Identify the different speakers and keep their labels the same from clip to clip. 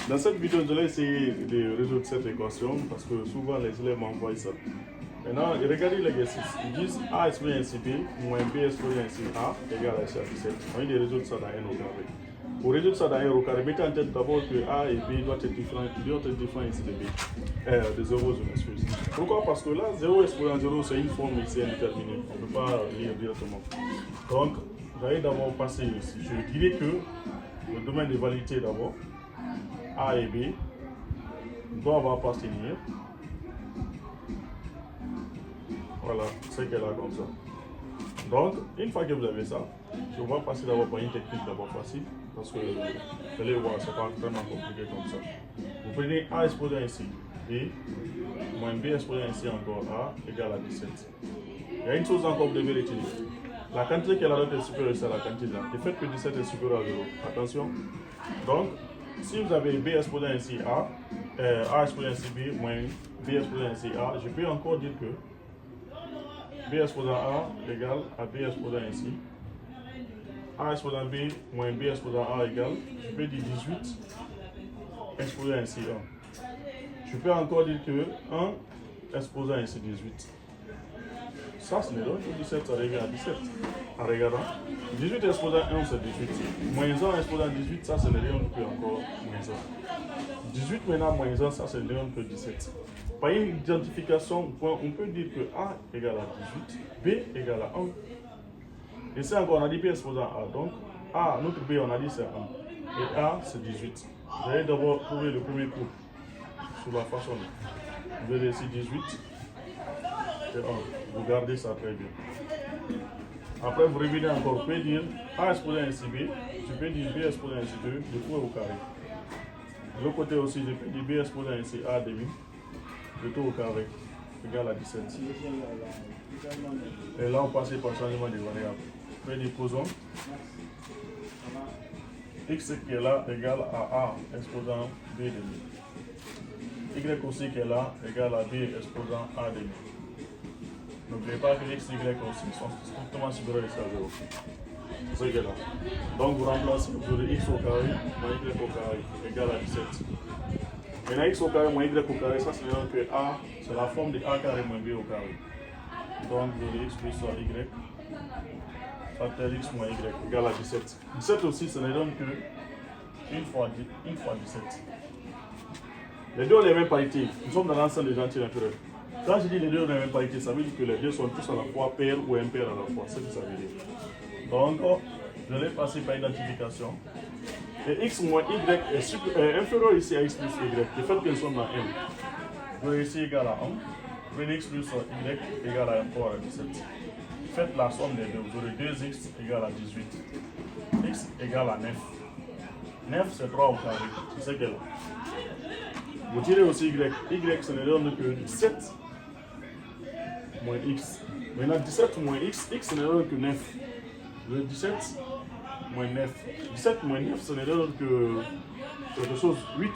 Speaker 1: Dans cette vidéo, je vais essayer de résoudre cette équation parce que souvent les élèves m'envoient ça. Maintenant, regardez l'exercice. Ils disent A exposé ainsi B moins B exposé ainsi A égale à C à 17. On va résoudre ça dans n au carré. Pour résoudre ça dans n au carré, mettez en tête d'abord que A et B doivent être différents ici de B. De 0, je m'excuse. Pourquoi? Parce que là, 0 exposé à 0, c'est une forme ici indéterminée. On ne peut pas lire directement. Donc, vous allez d'abord passer ici. Je dirais que le domaine de validité d'abord, A et B doivent appartenir. Voilà, c'est qu'elle a comme ça. Donc, une fois que vous avez ça, je vais passer d'abord par une technique d'abord facile, parce que vous allez voir, c'est pas vraiment compliqué comme ça. Vous prenez A exposé ainsi, B, moins B exposé ainsi encore A, égale à 17. Il y a une chose encore que vous devez retenir. La quantité qu'elle a là est supérieure à la quantité là. Le fait que 17 est supérieur à 0. Attention. Donc, si vous avez B exposé ainsi A exposé ainsi B, moins B exposé ainsi A, je peux encore dire que B exposant A égale à B exposant ainsi. A exposant B moins B exposant A égale, je peux dire 18 exposant ainsi 1. Je peux encore dire que 1 exposant ainsi 18. Ça, ce n'est donc que 17, ça revient à 17. En regardant, 18 exposant 1, c'est 18. Moins 1 exposant 18, ça, c'est ne rien que encore moins 1. 18 maintenant moins 1, ça, c'est ne rien que 17. Par une identification, on peut dire que A égale à 18, B égale à 1. Et c'est encore, on a dit B exposant A. Donc, A, notre B, on a dit c'est 1. Et A, c'est 18. Vous allez d'abord trouver le premier coup sous la façon. Vous allez ici 18 et 1. Vous gardez ça très bien. Après, vous revenez encore. Vous pouvez dire A exposé ainsi B. Je peux dire B exposé ainsi 2. Le tout est au carré. De l'autre côté aussi, je peux dire B exposé ainsi A demi. Le tout au carré égale à 17. Et là, on passe par changement de variable. Vous pouvez dire posons x qui est là égale à A exposant B demi. Y aussi qui est là égale à B exposant A demi. N'oubliez pas que x et y aussi sont strictement supérieurs à 0. C'est ce qui est là. Donc vous remplacez, vous aurez x au carré moins y au carré égale à 17. Maintenant x au carré moins y au carré, ça c'est que A, c'est la forme de A carré moins B au carré. Donc vous aurez x plus y facteur x moins y égale à 17. 17 aussi, ce n'est donc que 1 fois 17. Les deux ont les mêmes parités. Nous sommes dans l'ensemble des entiers naturels. Quand je dis les deux ont les mêmes parités, ça veut dire que les deux sont tous à la fois pairs ou impairs à la fois. C'est ce que ça veut dire. Donc, je vais passer par identification. Et x moins y est inférieur ici à x plus y. Le fait qu'elles sont dans M. Donc ici égale à 1. Prenez x plus y égale à encore à 17. Faites la somme des deux. Vous aurez 2x égale à 18. X égale à 9. 9 c'est 3 au carré. C'est ce qu'elle a. Vous tirez aussi y. Y ce n'est donne que 17 moins x. Maintenant 17 moins x. X ce n'est donne que 9. Le 17 moins 9. 17 moins 9 ce n'est donne que quelque chose 8.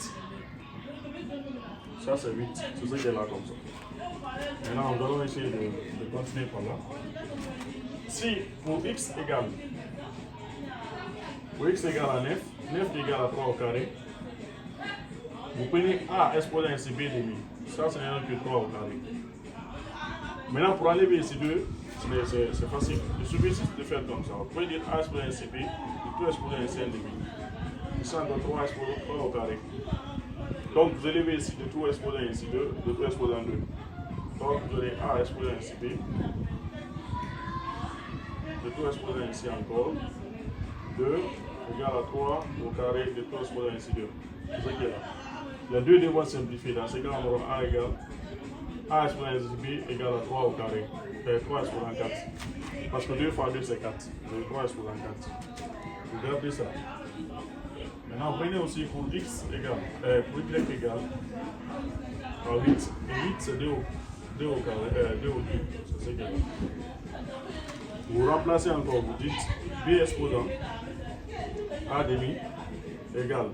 Speaker 1: Ça c'est 8. C'est ce qu'elle a comme ça. Maintenant, nous allons essayer de continuer par là. Si pour x égale à 9, 9 égale à 3 au carré, vous prenez A exposé ainsi B demi. Ça, ce n'est que 3 au carré. Maintenant, pour enlever ici 2, c'est facile. Il suffit juste de faire comme ça. Vous pouvez dire A exposé ainsi B, le tout exposé ainsi 1 demi. Ici, encore 3 exposé 3 au carré. Donc, vous élevez ici de tout exposé ainsi 2, de tout exposé en 2. Donc, vous aurez A exposé ainsi B. De tout exposé ainsi encore. 2 égale à 3 au carré de tout exposé ainsi 2. C'est ce qui est là. Les deux devront simplifier. Dans ce cas, on aura A égale A exposé ainsi B égale à 3 au carré. 3 exposé en 4. Parce que 2 fois 2 c'est 4. Donc 3 exposé en 4. Vous gardez ça. Maintenant, prenez aussi pour x égale, pour y égale à 8. Et 8 c'est 2 au carré, 2 au cube. C'est ce qu'il y a. Vous remplacez encore, vous dites B exposant A demi égale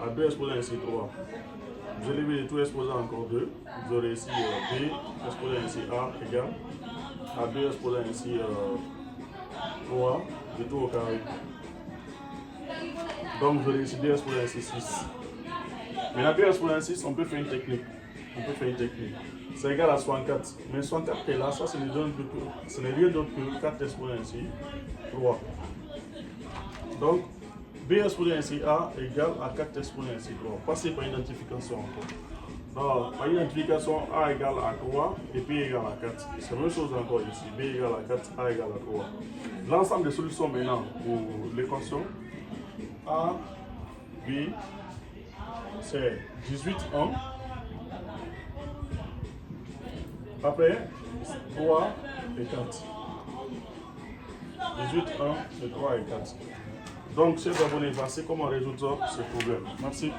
Speaker 1: à 2 exposant ici 3. Vous élevez tout exposant encore 2. Vous aurez ici B exposant ici A égale à 2 exposant ici 3 de tout au carré. Donc vous aurez ici 2 exposant ici 6. Maintenant, B exponent 6, on peut faire une technique. C'est égal à 64. Mais 64 qui est là, ça, ce n'est rien d'autre que 4 exponents ici, 3. Donc, B exponent ici A égale à 4 exponents ici, 3. Passez par identification encore. Donc, par identification, A égale à 3 et B égale à 4. C'est la même chose encore ici. B égale à 4, A égale à 3. L'ensemble des solutions maintenant pour l'équation A, B, c'est 18, 1. Après, 3 et 4. 18, 1 et 3 et 4. Donc, chers abonnés, voici comment résoudre ce problème. Merci.